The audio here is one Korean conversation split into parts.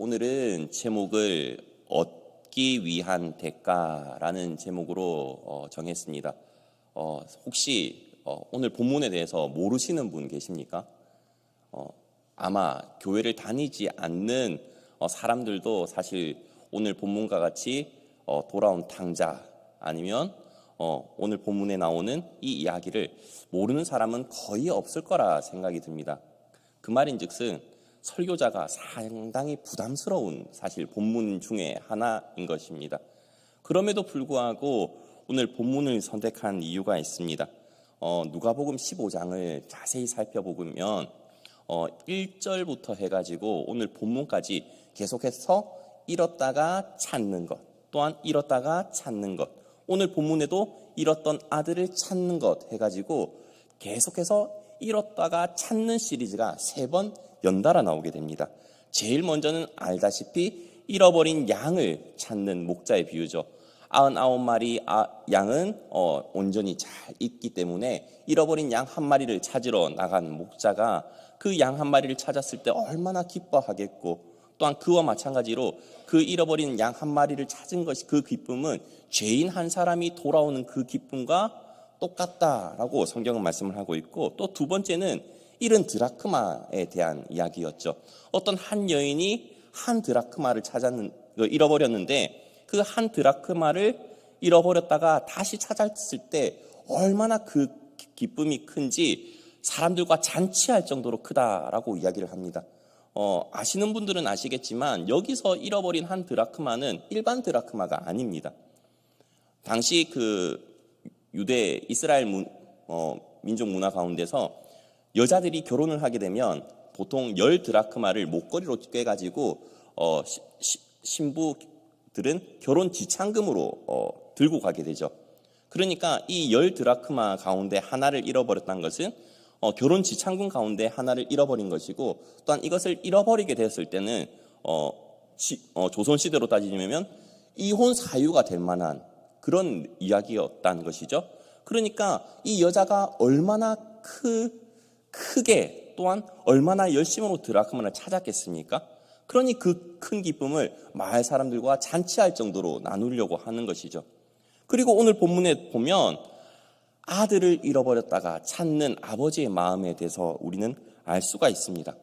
오늘은 제목을 얻기 위한 대가라는 제목으로 정했습니다. 혹시 오늘 본문에 대해서 모르시는 분 계십니까? 아마 교회를 다니지 않는 사람들도 사실 오늘 본문과 같이 돌아온 탕자 아니면 오늘 본문에 나오는 이 이야기를 모르는 사람은 거의 없을 거라 생각이 듭니다. 그 말인즉슨 설교자가 상당히 부담스러운 사실 본문 중에 하나인 것입니다. 그럼에도 불구하고 오늘 본문을 선택한 이유가 있습니다. 누가복음 15장을 자세히 살펴보면 1절부터 해가지고 오늘 본문까지 계속해서 잃었다가 찾는 것, 또한 잃었다가 찾는 것, 오늘 본문에도 잃었던 아들을 찾는 것 해가지고 계속해서 잃었다가 찾는 시리즈가 3번 연달아 나오게 됩니다. 제일 먼저는 알다시피 잃어버린 양을 찾는 목자의 비유죠. 99마리 양은 온전히 잘 있기 때문에 잃어버린 양 한 마리를 찾으러 나간 목자가 그 양 한 마리를 찾았을 때 얼마나 기뻐하겠고, 또한 그와 마찬가지로 그 잃어버린 양 한 마리를 찾은 것이 그 기쁨은 죄인 한 사람이 돌아오는 그 기쁨과 똑같다라고 성경은 말씀을 하고 있고, 또 두 번째는 잃은 드라크마에 대한 이야기였죠. 어떤 한 여인이 한 드라크마를 잃어버렸는데 그 한 드라크마를 잃어버렸다가 다시 찾았을 때 얼마나 그 기쁨이 큰지 사람들과 잔치할 정도로 크다라고 이야기를 합니다. 아시는 분들은 아시겠지만 여기서 잃어버린 한 드라크마는 일반 드라크마가 아닙니다. 당시 그 유대 이스라엘 민족 문화 가운데서 여자들이 결혼을 하게 되면 보통 10드라크마를 목걸이로 꿰가지고 신부들은 결혼 지참금으로 들고 가게 되죠. 그러니까 이 10드라크마 가운데 하나를 잃어버렸다는 것은 결혼 지참금 가운데 하나를 잃어버린 것이고, 또한 이것을 잃어버리게 되었을 때는 조선시대로 따지면 이혼 사유가 될 만한 그런 이야기였다는 것이죠. 그러니까 이 여자가 얼마나 크게 또한 얼마나 열심으로 드라크마를 찾았겠습니까? 그러니 그 큰 기쁨을 마을 사람들과 잔치할 정도로 나누려고 하는 것이죠. 그리고 오늘 본문에 보면 아들을 잃어버렸다가 찾는 아버지의 마음에 대해서 우리는 알 수가 있습니다.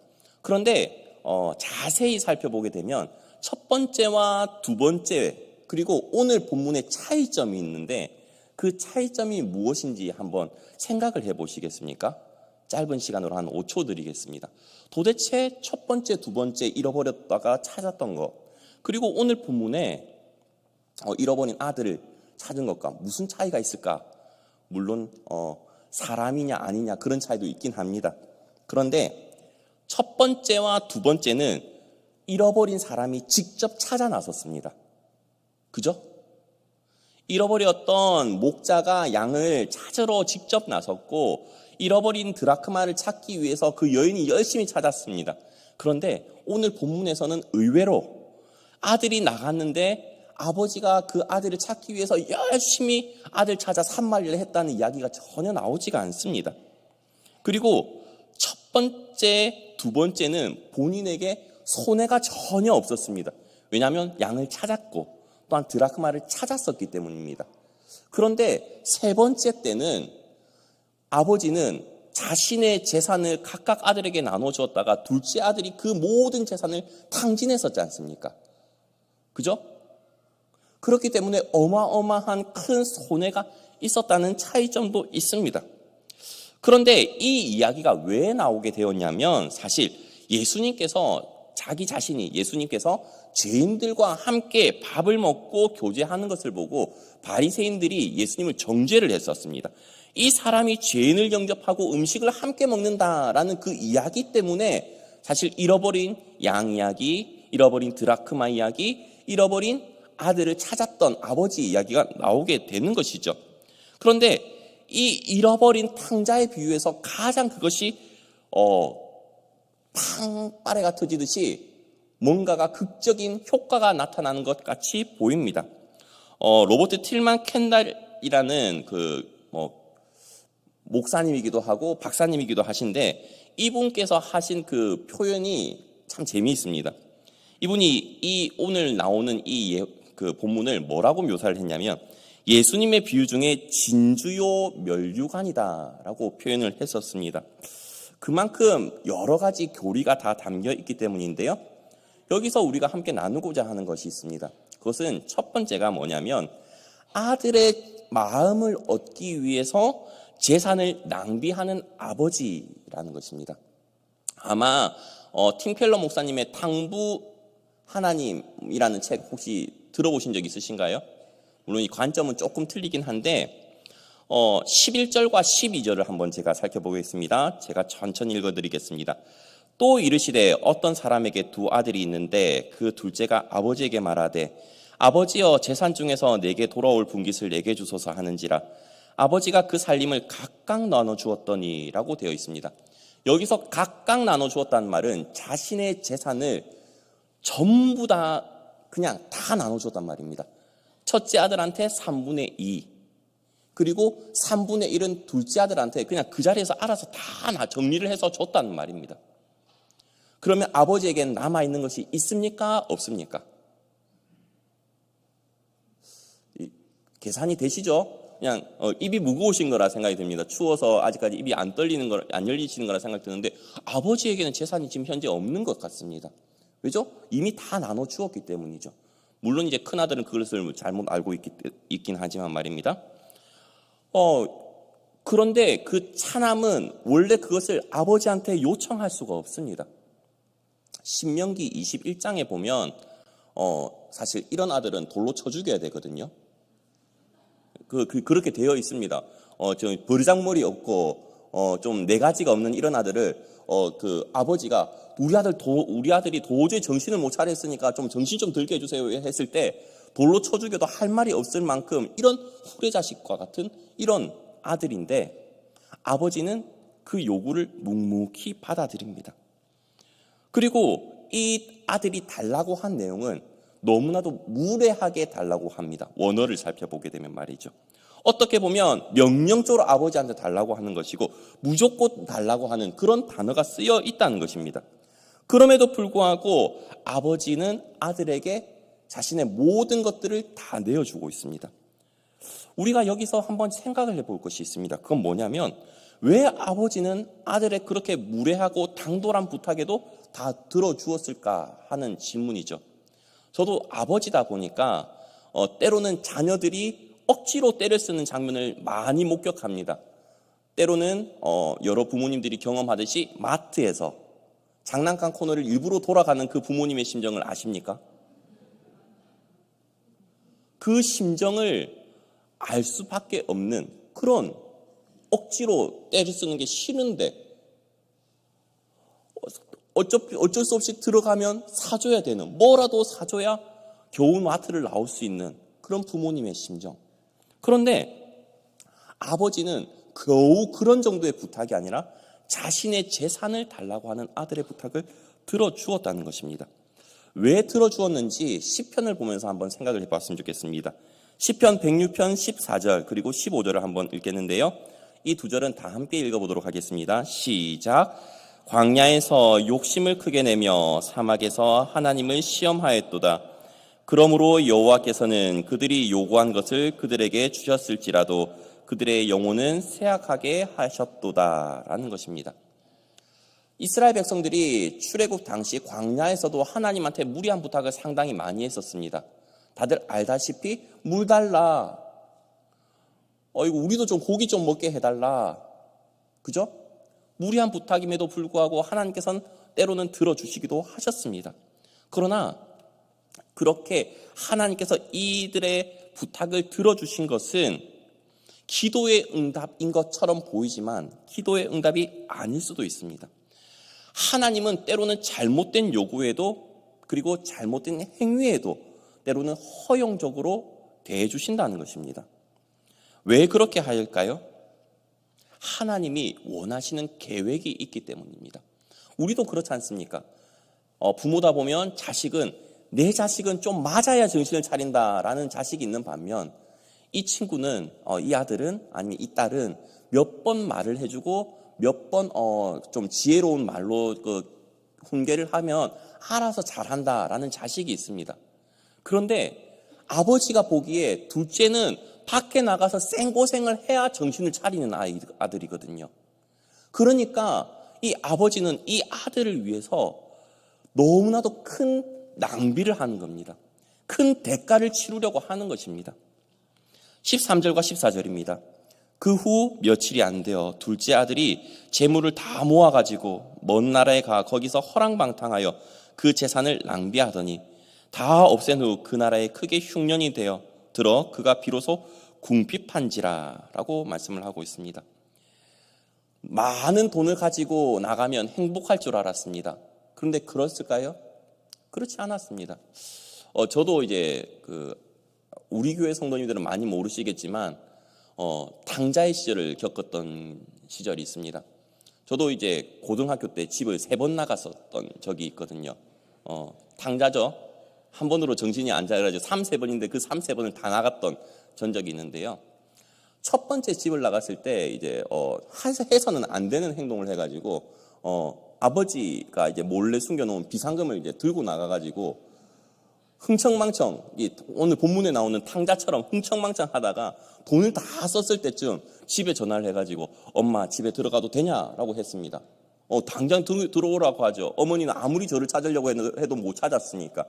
그런데 자세히 살펴보게 되면 첫 번째와 두 번째, 그리고 오늘 본문의 차이점이 있는데 그 차이점이 무엇인지 한번 생각을 해보시겠습니까? 짧은 시간으로 한 5초 드리겠습니다. 도대체 첫 번째, 두 번째 잃어버렸다가 찾았던 것, 그리고 오늘 본문에 잃어버린 아들을 찾은 것과 무슨 차이가 있을까? 물론 사람이냐 아니냐 그런 차이도 있긴 합니다. 그런데 첫 번째와 두 번째는 잃어버린 사람이 직접 찾아 나섰습니다. 그죠? 잃어버렸던 목자가 양을 찾으러 직접 나섰고, 잃어버린 드라크마를 찾기 위해서 그 여인이 열심히 찾았습니다. 그런데 오늘 본문에서는 의외로 아들이 나갔는데 아버지가 그 아들을 찾기 위해서 열심히 아들 찾아 산말리를 했다는 이야기가 전혀 나오지가 않습니다. 그리고 첫 번째, 두 번째는 본인에게 손해가 전혀 없었습니다. 왜냐하면 양을 찾았고 또한 드라크마를 찾았었기 때문입니다. 그런데 세 번째 때는 아버지는 자신의 재산을 각각 아들에게 나눠주었다가 둘째 아들이 그 모든 재산을 탕진했었지 않습니까? 그죠? 그렇기 때문에 어마어마한 큰 손해가 있었다는 차이점도 있습니다. 그런데 이 이야기가 왜 나오게 되었냐면, 사실 예수님께서 죄인들과 함께 밥을 먹고 교제하는 것을 보고 바리새인들이 예수님을 정죄를 했었습니다. 이 사람이 죄인을 영접하고 음식을 함께 먹는다라는 그 이야기 때문에 사실 잃어버린 양 이야기, 잃어버린 드라크마 이야기, 잃어버린 아들을 찾았던 아버지 이야기가 나오게 되는 것이죠. 그런데 이 잃어버린 탕자의 비유에서 가장 그것이 탕바레가 터지듯이 뭔가가 극적인 효과가 나타나는 것 같이 보입니다. 로버트 틸만 캔달이라는 목사님이기도 하고 박사님이기도 하신데, 이분께서 하신 그 표현이 참 재미있습니다. 이분이 이 오늘 나오는 그 본문을 뭐라고 묘사를 했냐면 예수님의 비유 중에 진주요 면류관이다라고 표현을 했었습니다. 그만큼 여러 가지 교리가 다 담겨 있기 때문인데요. 여기서 우리가 함께 나누고자 하는 것이 있습니다. 그것은 첫 번째가 뭐냐면 아들의 마음을 얻기 위해서 재산을 낭비하는 아버지라는 것입니다. 아마 팀 켈러 목사님의 당부 하나님이라는 책 혹시 들어보신 적 있으신가요? 물론 이 관점은 조금 틀리긴 한데 11절과 12절을 한번 제가 살펴보겠습니다. 제가 천천히 읽어드리겠습니다. 또 이르시되 어떤 사람에게 두 아들이 있는데 그 둘째가 아버지에게 말하되 아버지여 재산 중에서 내게 돌아올 분깃을 내게 주소서 하는지라 아버지가 그 살림을 각각 나눠 주었더니 라고 되어 있습니다. 여기서 각각 나눠 주었다는 말은 자신의 재산을 전부 다 그냥 다 나눠 줬단 말입니다. 첫째 아들한테 3분의 2 그리고 3분의 1은 둘째 아들한테 그냥 그 자리에서 알아서 다 정리를 해서 줬다는 말입니다. 그러면 아버지에게는 남아있는 것이 있습니까? 없습니까? 계산이 되시죠? 그냥 입이 무거우신 거라 생각이 듭니다. 추워서 아직까지 입이 안 열리시는 거라 생각이 드는데 아버지에게는 재산이 지금 현재 없는 것 같습니다. 왜죠? 이미 다 나눠 주었기 때문이죠. 물론 이제 큰아들은 그것을 잘못 알고 있긴 하지만 말입니다. 그런데 그 차남은 원래 그것을 아버지한테 요청할 수가 없습니다. 신명기 21장에 보면 사실 이런 아들은 돌로 쳐 죽여야 되거든요. 그렇게 되어 있습니다. 좀 버르장머리 없고 좀 네 가지가 없는 이런 아들을 그 아버지가 우리 아들이 도저히 정신을 못 차렸으니까 좀 정신 좀 들게 해주세요 했을 때 돌로 쳐 죽여도 할 말이 없을 만큼 이런 후레자식과 같은 이런 아들인데 아버지는 그 요구를 묵묵히 받아들입니다. 그리고 이 아들이 달라고 한 내용은 너무나도 무례하게 달라고 합니다. 원어를 살펴보게 되면 말이죠. 어떻게 보면 명령적으로 아버지한테 달라고 하는 것이고 무조건 달라고 하는 그런 단어가 쓰여 있다는 것입니다. 그럼에도 불구하고 아버지는 아들에게 자신의 모든 것들을 다 내어주고 있습니다. 우리가 여기서 한번 생각을 해볼 것이 있습니다. 그건 뭐냐면 왜 아버지는 아들의 그렇게 무례하고 당돌한 부탁에도 다 들어주었을까 하는 질문이죠. 저도 아버지다 보니까 때로는 자녀들이 억지로 때를 쓰는 장면을 많이 목격합니다. 때로는 여러 부모님들이 경험하듯이 마트에서 장난감 코너를 일부러 돌아가는 그 부모님의 심정을 아십니까? 그 심정을 알 수밖에 없는 그런 억지로 때를 쓰는 게 싫은데 어쩔 수 없이 들어가면 사줘야 되는 뭐라도 사줘야 겨우 마트를 나올 수 있는 그런 부모님의 심정. 그런데 아버지는 겨우 그런 정도의 부탁이 아니라 자신의 재산을 달라고 하는 아들의 부탁을 들어주었다는 것입니다. 왜 들어주었는지 시편을 보면서 한번 생각을 해봤으면 좋겠습니다. 시편 106편 14절 그리고 15절을 한번 읽겠는데요. 이 두 절은 다 함께 읽어보도록 하겠습니다. 시작. 광야에서 욕심을 크게 내며 사막에서 하나님을 시험하였도다. 그러므로 여호와께서는 그들이 요구한 것을 그들에게 주셨을지라도 그들의 영혼은 쇠약하게 하셨도다 라는 것입니다. 이스라엘 백성들이 출애굽 당시 광야에서도 하나님한테 무리한 부탁을 상당히 많이 했었습니다. 다들 알다시피 물 달라. 이거 우리도 좀 고기 좀 먹게 해달라. 그죠? 무리한 부탁임에도 불구하고 하나님께서는 때로는 들어주시기도 하셨습니다. 그러나 그렇게 하나님께서 이들의 부탁을 들어주신 것은 기도의 응답인 것처럼 보이지만 기도의 응답이 아닐 수도 있습니다. 하나님은 때로는 잘못된 요구에도 그리고 잘못된 행위에도 때로는 허용적으로 대해주신다는 것입니다. 왜 그렇게 할까요? 하나님이 원하시는 계획이 있기 때문입니다. 우리도 그렇지 않습니까? 부모다 보면 내 자식은 좀 맞아야 정신을 차린다라는 자식이 있는 반면 이 친구는 이 아들은 아니면 이 딸은 몇 번 말을 해주고 몇 번 좀 지혜로운 말로 훈계를 하면 알아서 잘한다라는 자식이 있습니다. 그런데 아버지가 보기에 둘째는 밖에 나가서 생고생을 해야 정신을 차리는 아들이거든요. 그러니까 이 아버지는 이 아들을 위해서 너무나도 큰 낭비를 하는 겁니다. 큰 대가를 치르려고 하는 것입니다. 13절과 14절입니다. 그 후 며칠이 안 되어 둘째 아들이 재물을 다 모아가지고 먼 나라에 가 거기서 허랑방탕하여 그 재산을 낭비하더니 다 없앤 후 그 나라에 크게 흉년이 되어 들어 그가 비로소 궁핍한지라 라고 말씀을 하고 있습니다. 많은 돈을 가지고 나가면 행복할 줄 알았습니다. 그런데 그랬을까요? 그렇지 않았습니다. 저도 이제 우리 교회 성도님들은 많이 모르시겠지만 탕자의 시절을 겪었던 시절이 있습니다. 저도 이제 고등학교 때 집을 3번 나갔었던 적이 있거든요. 탕자죠. 한 번으로 정신이 안 차려가지고 3-4번인데 그 3-4번을 다 나갔던 전적이 있는데요. 첫 번째 집을 나갔을 때 이제 해서는 안 되는 행동을 해가지고 아버지가 이제 몰래 숨겨놓은 비상금을 이제 들고 나가가지고 흥청망청, 오늘 본문에 나오는 탕자처럼 흥청망청 하다가 돈을 다 썼을 때쯤 집에 전화를 해가지고 엄마 집에 들어가도 되냐라고 했습니다. 당장 들어오라고 하죠. 어머니는 아무리 저를 찾으려고 해도 못 찾았으니까.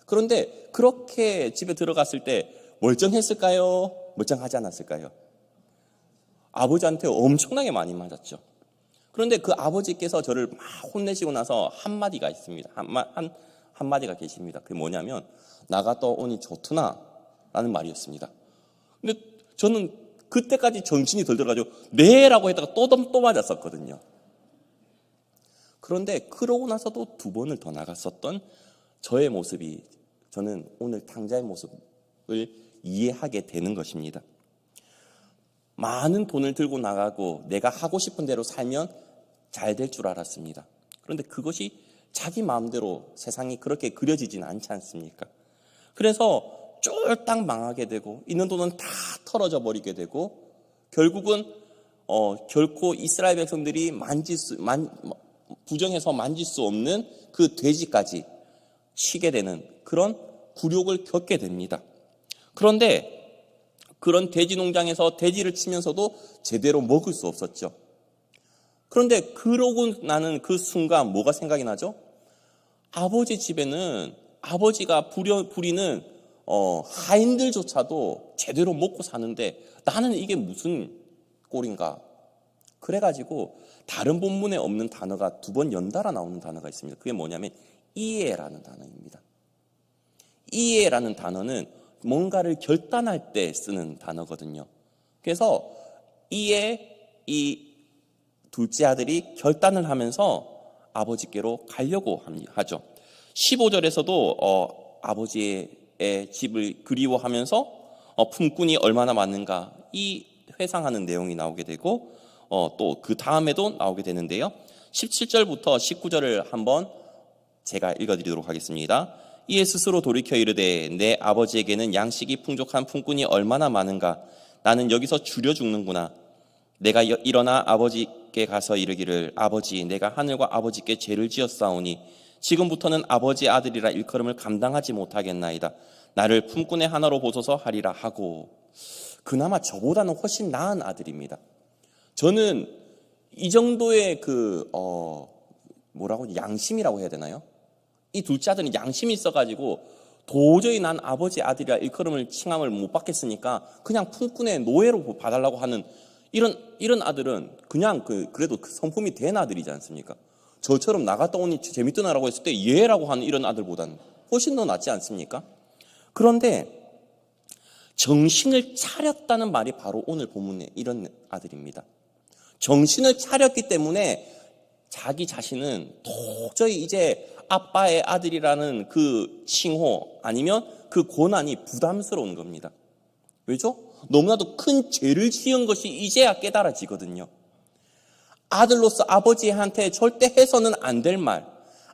그런데 그렇게 집에 들어갔을 때 멀쩡했을까요? 멀쩡하지 않았을까요? 아버지한테 엄청나게 많이 맞았죠. 그런데 그 아버지께서 저를 막 혼내시고 나서 한마디가 있습니다. 한마디가 계십니다. 그게 뭐냐면 나갔다 오니 좋구나 라는 말이었습니다. 근데 저는 그때까지 정신이 덜 들어가지고 네라고 했다가 또 맞았었거든요. 그런데 그러고 나서도 2번을 더 나갔었던 저의 모습이 저는 오늘 탕자의 모습을 이해하게 되는 것입니다. 많은 돈을 들고 나가고 내가 하고 싶은 대로 살면 잘 될 줄 알았습니다. 그런데 그것이 자기 마음대로 세상이 그렇게 그려지진 않지 않습니까? 그래서 쫄딱 망하게 되고 있는 돈은 다 털어져 버리게 되고 결국은 결코 이스라엘 백성들이 부정해서 만질 수 없는 그 돼지까지 치게 되는 그런 굴욕을 겪게 됩니다. 그런데 그런 돼지 농장에서 돼지를 치면서도 제대로 먹을 수 없었죠. 그런데 그러고 나는 그 순간 뭐가 생각이 나죠? 아버지 집에는 아버지가 부리는 하인들조차도 제대로 먹고 사는데 나는 이게 무슨 꼴인가? 그래가지고 다른 본문에 없는 단어가 2번 연달아 나오는 단어가 있습니다. 그게 뭐냐면 이해라는 단어입니다. 이해라는 단어는 뭔가를 결단할 때 쓰는 단어거든요. 그래서 이 둘째 아들이 결단을 하면서 아버지께로 가려고 하죠. 15절에서도 아버지의 집을 그리워하면서 품꾼이 얼마나 많은가 이 회상하는 내용이 나오게 되고 또 그 다음에도 나오게 되는데요. 17절부터 19절을 한번 제가 읽어드리도록 하겠습니다. 이에 스스로 돌이켜 이르되 내 아버지에게는 양식이 풍족한 품꾼이 얼마나 많은가. 나는 여기서 줄여 죽는구나. 내가 일어나 아버지께 가서 이르기를 아버지 내가 하늘과 아버지께 죄를 지었사오니 지금부터는 아버지 아들이라 일컬음을 감당하지 못하겠나이다. 나를 품꾼의 하나로 보소서 하리라 하고 그나마 저보다는 훨씬 나은 아들입니다. 저는 이 정도의 양심이라고 해야 되나요? 이 둘째 아들은 양심이 있어가지고 도저히 난 아버지 아들이라 일컬음을 칭함을 못 받겠으니까 그냥 품꾼의 노예로 봐달라고 하는 이런 아들은 그냥 그래도 성품이 된 아들이지 않습니까? 저처럼 나갔다 오니 재밌더나라고 했을 때 예라고 하는 이런 아들보다는 훨씬 더 낫지 않습니까? 그런데 정신을 차렸다는 말이 바로 오늘 본문에 이런 아들입니다. 정신을 차렸기 때문에 자기 자신은 도저히 이제 아빠의 아들이라는 그 칭호 아니면 그 권한이 부담스러운 겁니다. 왜죠? 너무나도 큰 죄를 지은 것이 이제야 깨달아지거든요. 아들로서 아버지한테 절대 해서는 안 될 말,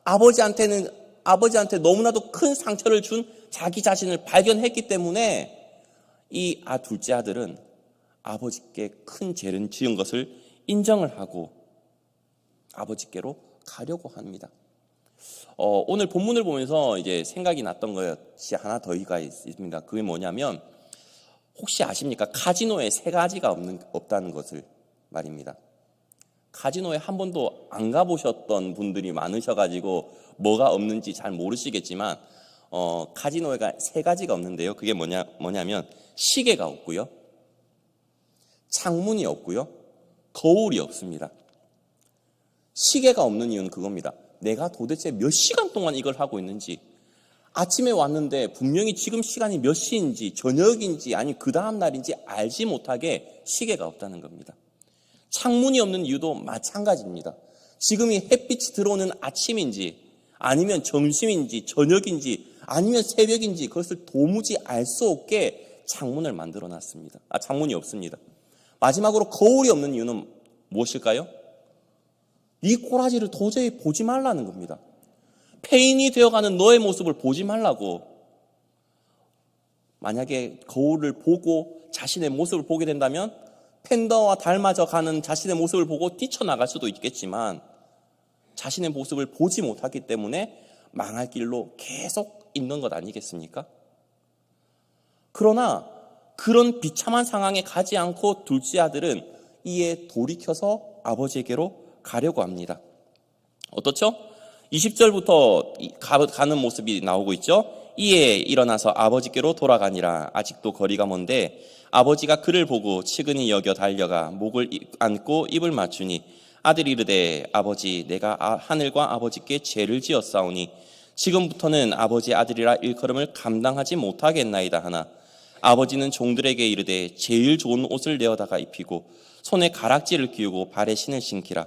아버지한테 너무나도 큰 상처를 준 자기 자신을 발견했기 때문에 이 둘째 아들은 아버지께 큰 죄를 지은 것을 인정을 하고 아버지께로 가려고 합니다. 오늘 본문을 보면서 이제 생각이 났던 것이 하나 더가 있습니다. 그게 뭐냐면 혹시 아십니까? 카지노에 세 가지가 없다는 것을 말입니다. 카지노에 한 번도 안 가보셨던 분들이 많으셔가지고 뭐가 없는지 잘 모르시겠지만 카지노에가 세 가지가 없는데요. 그게 뭐냐면 시계가 없고요, 창문이 없고요, 거울이 없습니다. 시계가 없는 이유는 그겁니다. 내가 도대체 몇 시간 동안 이걸 하고 있는지, 아침에 왔는데 분명히 지금 시간이 몇 시인지 저녁인지 아니 그 다음 날인지 알지 못하게 시계가 없다는 겁니다. 창문이 없는 이유도 마찬가지입니다. 지금이 햇빛이 들어오는 아침인지 아니면 점심인지 저녁인지 아니면 새벽인지 그것을 도무지 알 수 없게 창문을 만들어 놨습니다. 창문이 없습니다. 마지막으로 거울이 없는 이유는 무엇일까요? 이 꼬라지를 도저히 보지 말라는 겁니다. 폐인이 되어가는 너의 모습을 보지 말라고. 만약에 거울을 보고 자신의 모습을 보게 된다면 팬더와 닮아져 가는 자신의 모습을 보고 뛰쳐나갈 수도 있겠지만 자신의 모습을 보지 못하기 때문에 망할 길로 계속 있는 것 아니겠습니까? 그러나 그런 비참한 상황에 가지 않고 둘째 아들은 이에 돌이켜서 아버지에게로 가려고 합니다. 어떻죠? 20절부터 가는 모습이 나오고 있죠. 이에 일어나서 아버지께로 돌아가니라. 아직도 거리가 먼데 아버지가 그를 보고 측은히 여겨 달려가 목을 안고 입을 맞추니 아들이 이르되 아버지 내가 하늘과 아버지께 죄를 지었사오니 지금부터는 아버지 아들이라 일컬음을 감당하지 못하겠나이다 하나 아버지는 종들에게 이르되 제일 좋은 옷을 내어다가 입히고 손에 가락지를 끼우고 발에 신을 신기라.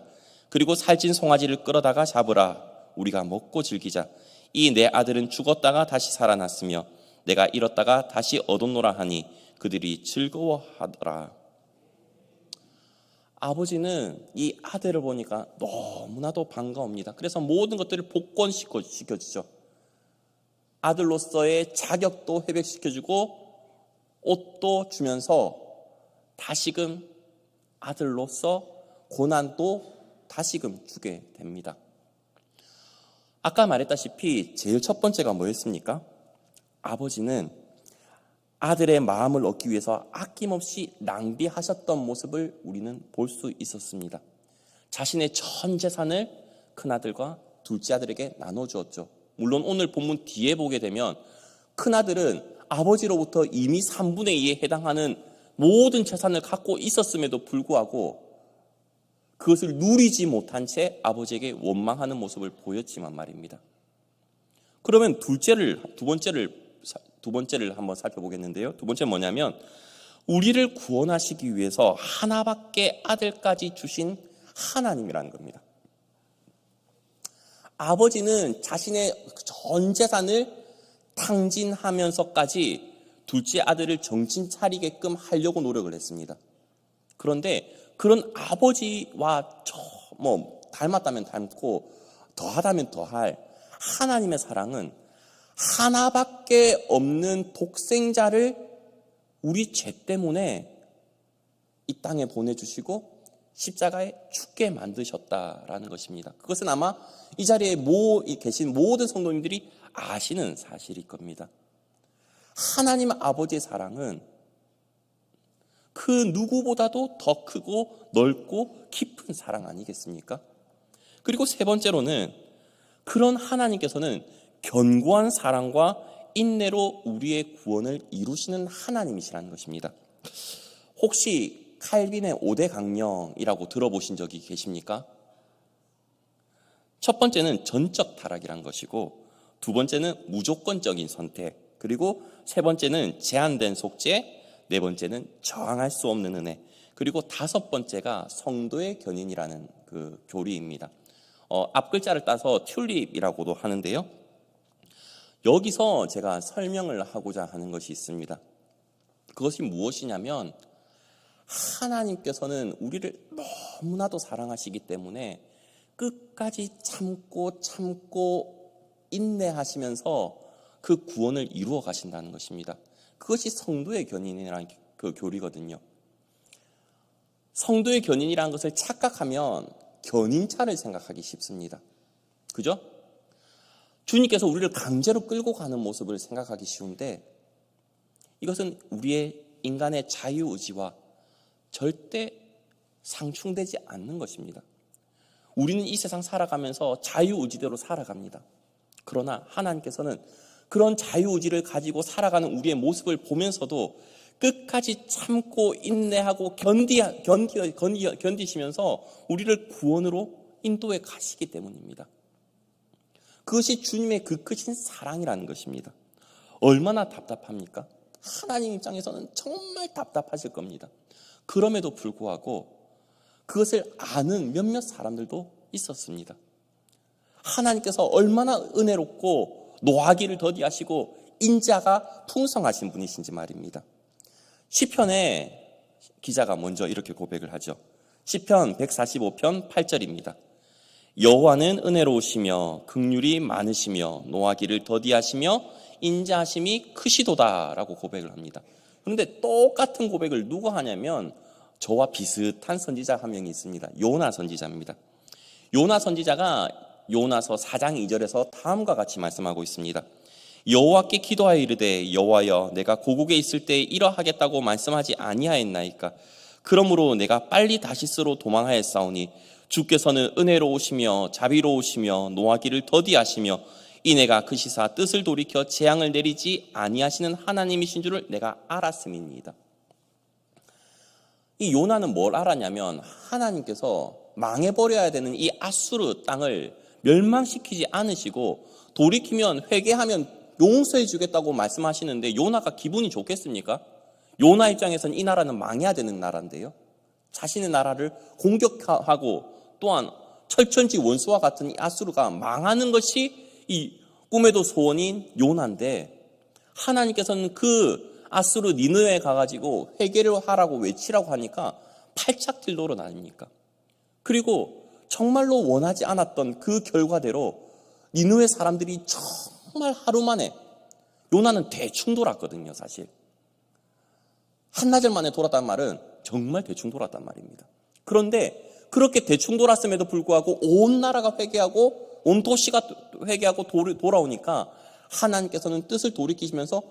그리고 살찐 송아지를 끌어다가 잡으라. 우리가 먹고 즐기자. 이 내 아들은 죽었다가 다시 살아났으며 내가 잃었다가 다시 얻었노라 하니 그들이 즐거워하더라. 아버지는 이 아들을 보니까 너무나도 반가웁니다. 그래서 모든 것들을 복권시켜주죠. 아들로서의 자격도 회복시켜주고 옷도 주면서 다시금 아들로서 고난도 다시금 주게 됩니다. 아까 말했다시피 제일 첫 번째가 뭐였습니까? 아버지는 아들의 마음을 얻기 위해서 아낌없이 낭비하셨던 모습을 우리는 볼 수 있었습니다. 자신의 전 재산을 큰아들과 둘째 아들에게 나눠주었죠. 물론 오늘 본문 뒤에 보게 되면 큰아들은 아버지로부터 이미 3분의 2에 해당하는 모든 재산을 갖고 있었음에도 불구하고 그것을 누리지 못한 채 아버지에게 원망하는 모습을 보였지만 말입니다. 그러면 두 번째를 한번 살펴보겠는데요. 두 번째는 뭐냐면 우리를 구원하시기 위해서 하나밖에 아들까지 주신 하나님이라는 겁니다. 아버지는 자신의 전 재산을 탕진하면서까지 둘째 아들을 정신 차리게끔 하려고 노력을 했습니다. 그런데 그런 아버지와 닮았다면 닮고 더하다면 더할 하나님의 사랑은 하나밖에 없는 독생자를 우리 죄 때문에 이 땅에 보내주시고 십자가에 죽게 만드셨다라는 것입니다. 그것은 아마 이 자리에 계신 모든 성도님들이 아시는 사실일 겁니다. 하나님 아버지의 사랑은 그 누구보다도 더 크고 넓고 깊은 사랑 아니겠습니까? 그리고 세 번째로는 그런 하나님께서는 견고한 사랑과 인내로 우리의 구원을 이루시는 하나님이시라는 것입니다. 혹시 칼빈의 5대 강령이라고 들어보신 적이 계십니까? 첫 번째는 전적 타락이란 것이고 두 번째는 무조건적인 선택, 그리고 세 번째는 제한된 속죄, 네 번째는 저항할 수 없는 은혜, 그리고 다섯 번째가 성도의 견인이라는 그 교리입니다. 앞 글자를 따서 튤립이라고도 하는데요. 여기서 제가 설명을 하고자 하는 것이 있습니다. 그것이 무엇이냐면 하나님께서는 우리를 너무나도 사랑하시기 때문에 끝까지 참고 인내하시면서 그 구원을 이루어 가신다는 것입니다. 그것이 성도의 견인이라는 그 교리거든요. 성도의 견인이라는 것을 착각하면 견인차를 생각하기 쉽습니다. 그죠? 주님께서 우리를 강제로 끌고 가는 모습을 생각하기 쉬운데 이것은 우리의 인간의 자유의지와 절대 상충되지 않는 것입니다. 우리는 이 세상 살아가면서 자유의지대로 살아갑니다. 그러나 하나님께서는 그런 자유의지를 가지고 살아가는 우리의 모습을 보면서도 끝까지 참고 인내하고 견디시면서 우리를 구원으로 인도해 가시기 때문입니다. 그것이 주님의 그 크신 사랑이라는 것입니다. 얼마나 답답합니까? 하나님 입장에서는 정말 답답하실 겁니다. 그럼에도 불구하고 그것을 아는 몇몇 사람들도 있었습니다. 하나님께서 얼마나 은혜롭고 노하기를 더디하시고 인자가 풍성하신 분이신지 말입니다. 시편의 기자가 먼저 이렇게 고백을 하죠. 시편 145편 8절입니다. 여호와는 은혜로우시며 긍휼이 많으시며 노하기를 더디하시며 인자하심이 크시도다라고 고백을 합니다. 그런데 똑같은 고백을 누가 하냐면 저와 비슷한 선지자 한 명이 있습니다. 요나 선지자입니다. 요나 선지자가 요나서 4장 2절에서 다음과 같이 말씀하고 있습니다. 여호와께 기도하여 이르되 여호와여 내가 고국에 있을 때 이러하겠다고 말씀하지 아니하였나이까. 그러므로 내가 빨리 다시스로 도망하였사오니 주께서는 은혜로우시며 자비로우시며 노하기를 더디하시며 이내가 그 시사 뜻을 돌이켜 재앙을 내리지 아니하시는 하나님이신 줄을 내가 알았음이니이다. 이 요나는 뭘 알았냐면 하나님께서 망해버려야 되는 이 아수르 땅을 멸망시키지 않으시고 돌이키면 회개하면 용서해 주겠다고 말씀하시는데 요나가 기분이 좋겠습니까? 요나 입장에서는 이 나라는 망해야 되는 나라인데요. 자신의 나라를 공격하고 또한 철천지 원수와 같은 이 아수르가 망하는 것이 이 꿈에도 소원인 요나인데 하나님께서는 그 아수르 니느웨에 가가지고 회개를 하라고 외치라고 하니까 팔짝딜도로 나뉩니까? 그리고 정말로 원하지 않았던 그 결과대로 니느웨 사람들이 정말 하루 만에 요나는 대충 돌았거든요. 사실 한나절 만에 돌았단 말은 정말 대충 돌았단 말입니다. 그런데 그렇게 대충 돌았음에도 불구하고 온 나라가 회개하고 온 도시가 회개하고 돌아오니까 하나님께서는 뜻을 돌이키시면서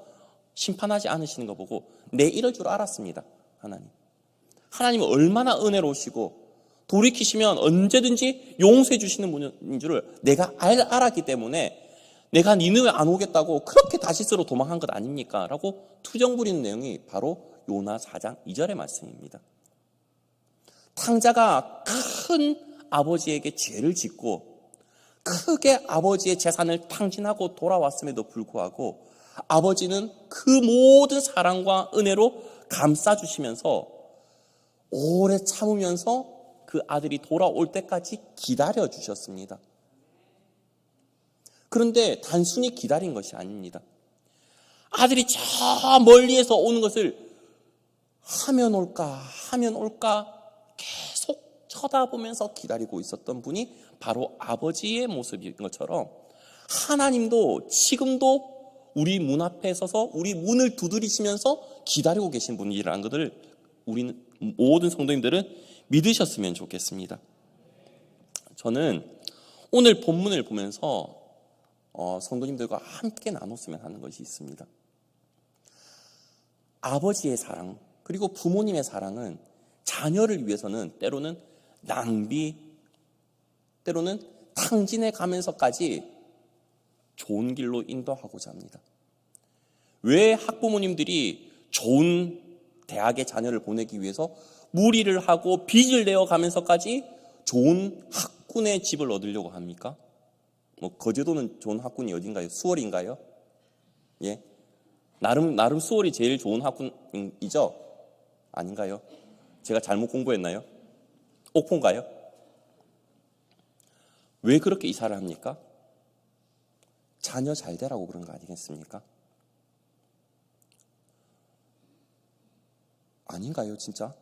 심판하지 않으시는 거 보고 내 이럴 줄 알았습니다. 하나님은 얼마나 은혜로우시고 돌이키시면 언제든지 용서해 주시는 분인 줄을 내가 알았기 때문에 내가 니느웨 안 오겠다고 그렇게 다시스로 도망한 것 아닙니까? 라고 투정 부리는 내용이 바로 요나 4장 2절의 말씀입니다. 탕자가 큰 아버지에게 죄를 짓고 크게 아버지의 재산을 탕진하고 돌아왔음에도 불구하고 아버지는 그 모든 사랑과 은혜로 감싸주시면서 오래 참으면서 그 아들이 돌아올 때까지 기다려주셨습니다. 그런데 단순히 기다린 것이 아닙니다. 아들이 저 멀리에서 오는 것을 하면 올까 계속 쳐다보면서 기다리고 있었던 분이 바로 아버지의 모습인 것처럼 하나님도 지금도 우리 문 앞에 서서 우리 문을 두드리시면서 기다리고 계신 분이라는 것을 우리는 모든 성도님들은 믿으셨으면 좋겠습니다. 저는 오늘 본문을 보면서 성도님들과 함께 나눴으면 하는 것이 있습니다. 아버지의 사랑 그리고 부모님의 사랑은 자녀를 위해서는 때로는 낭비, 때로는 탕진해 가면서까지 좋은 길로 인도하고자 합니다. 왜 학부모님들이 좋은 대학에 자녀를 보내기 위해서 무리를 하고 빚을 내어 가면서까지 좋은 학군의 집을 얻으려고 합니까? 거제도는 좋은 학군이 어딘가요? 수월인가요? 예? 나름 수월이 제일 좋은 학군이죠? 아닌가요? 제가 잘못 공부했나요? 옥포인가요? 왜 그렇게 이사를 합니까? 자녀 잘 되라고 그런 거 아니겠습니까? 아닌가요, 진짜?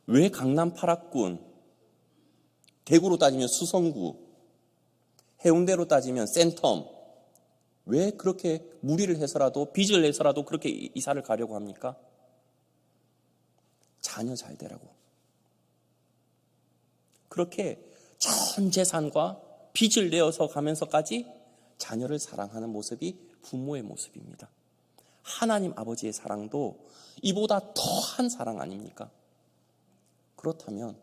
왜 강남 8학군, 대구로 따지면 수성구, 해운대로 따지면 센텀, 왜 그렇게 무리를 해서라도 빚을 내서라도 그렇게 이사를 가려고 합니까? 자녀 잘 되라고. 그렇게 전 재산과 빚을 내어서 가면서까지 자녀를 사랑하는 모습이 부모의 모습입니다. 하나님 아버지의 사랑도 이보다 더한 사랑 아닙니까? 그렇다면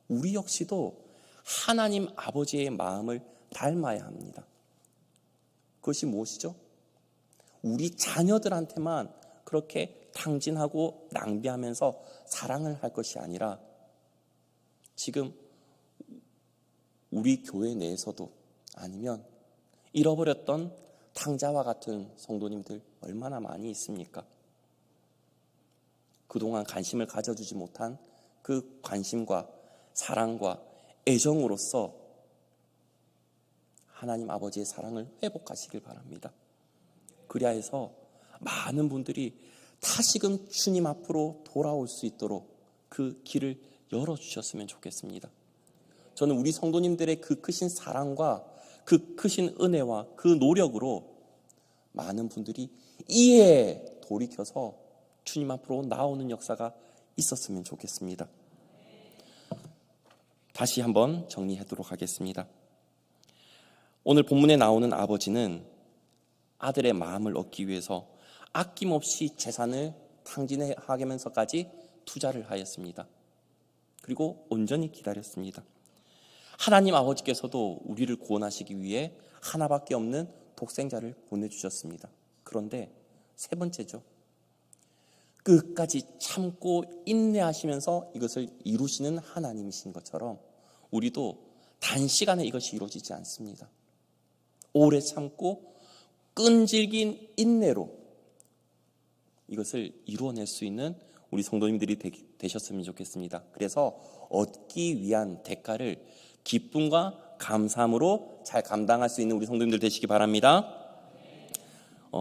우리 역시도 하나님 아버지의 마음을 닮아야 합니다. 그것이 무엇이죠? 우리 자녀들한테만 그렇게 탕진하고 낭비하면서 사랑을 할 것이 아니라 지금 우리 교회 내에서도 아니면 잃어버렸던 탕자와 같은 성도님들 얼마나 많이 있습니까? 그동안 관심을 가져주지 못한 그 관심과 사랑과 애정으로서 하나님 아버지의 사랑을 회복하시길 바랍니다. 그리하 해서 많은 분들이 다시금 주님 앞으로 돌아올 수 있도록 그 길을 열어주셨으면 좋겠습니다. 저는 우리 성도님들의 그 크신 사랑과 그 크신 은혜와 그 노력으로 많은 분들이 이에 돌이켜서 주님 앞으로 나오는 역사가 있었으면 좋겠습니다. 다시 한번 정리하도록 하겠습니다. 오늘 본문에 나오는 아버지는 아들의 마음을 얻기 위해서 아낌없이 재산을 탕진하면서까지 투자를 하였습니다. 그리고 온전히 기다렸습니다. 하나님 아버지께서도 우리를 구원하시기 위해 하나밖에 없는 독생자를 보내주셨습니다. 그런데 세 번째죠. 끝까지 참고 인내하시면서 이것을 이루시는 하나님이신 것처럼 우리도 단시간에 이것이 이루어지지 않습니다. 오래 참고 끈질긴 인내로 이것을 이루어낼 수 있는 우리 성도님들이 되셨으면 좋겠습니다. 그래서 얻기 위한 대가를 기쁨과 감사함으로 잘 감당할 수 있는 우리 성도님들 되시기 바랍니다.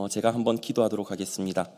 제가 한번 기도하도록 하겠습니다.